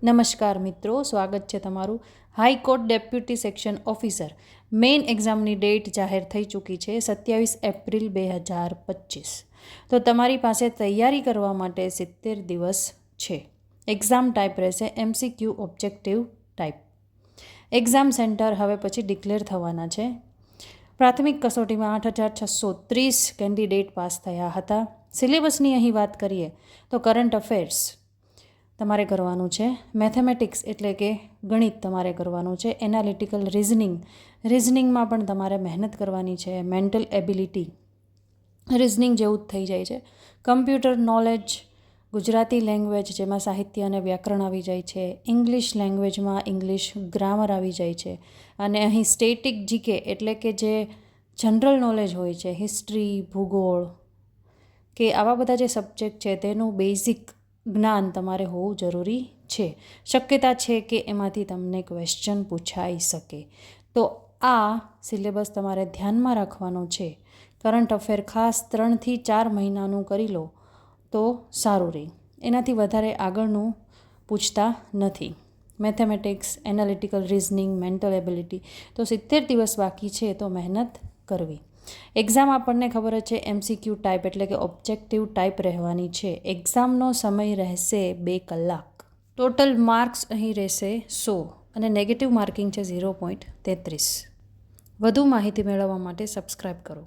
નમસ્કાર મિત્રો, સ્વાગત છે તમારું. High court deputy section officer main એક્ઝામની ડેટ જાહેર થઈ ચૂકી છે 27 એપ્રિલ 2025. તો તમારી પાસે તૈયારી કરવા માટે 70 દિવસ છે. એક્ઝામ ટાઈપ રહેશે MCQ objective type. Exam centre હવે પછી ડિક્લેર થવાના છે. પ્રાથમિક કસોટીમાં 8,630 કેન્ડિડેટ પાસ થયા હતા. સિલેબસની અહીં વાત કરીએ તો કરંટ અફેર્સ તમારે કરવાનું છે. મેથેમેટિક્સ એટલે કે ગણિત તમારે કરવાનું છે. એનાલિટિકલ રિઝનિંગમાં પણ તમારે મહેનત કરવાની છે. મેન્ટલ એબિલિટી રિઝનિંગ જેવું જ થઈ જાય છે. કમ્પ્યુટર નોલેજ, ગુજરાતી લેંગ્વેજ જેમાં સાહિત્ય અને વ્યાકરણ આવી જાય છે. ઇંગ્લિશ લેંગ્વેજમાં ઇંગ્લિશ ગ્રામર આવી જાય છે. અને અહીં સ્ટેટિક જીકે એટલે કે જે જનરલ નોલેજ હોય છે, હિસ્ટ્રી, ભૂગોળ કે આવા બધા જે સબ્જેક્ટ છે તેનું બેઝિક જ્ઞાન તમારે હોવું જરૂરી છે. શક્યતા છે કે એમાંથી તમને ક્વેશ્ચન પૂછાઈ શકે. તો આ સિલેબસ તમારે ધ્યાનમાં રાખવાનો છે. કરંટ અફેર ખાસ 3 થી 4 મહિનાનું કરી લો તો સારું રહે. એનાથી વધારે આગળનું પૂછતા નથી. Mathematics, analytical reasoning, mental ability તો 70 દિવસ બાકી છે તો મહેનત કરવી. એક્ઝામ આપણને ખબર જ છે MCQ ટાઈપ એટલે કે ઓબ્જેક્ટિવ ટાઈપ રહેવાની છે. એક્ઝામનો સમય રહેશે 2 કલાક. ટોટલ માર્ક્સ અહીં રહેશે 100 અને નેગેટિવ માર્કિંગ છે 0.33. વધુ માહિતી મેળવવા માટે સબસ્ક્રાઈબ કરો.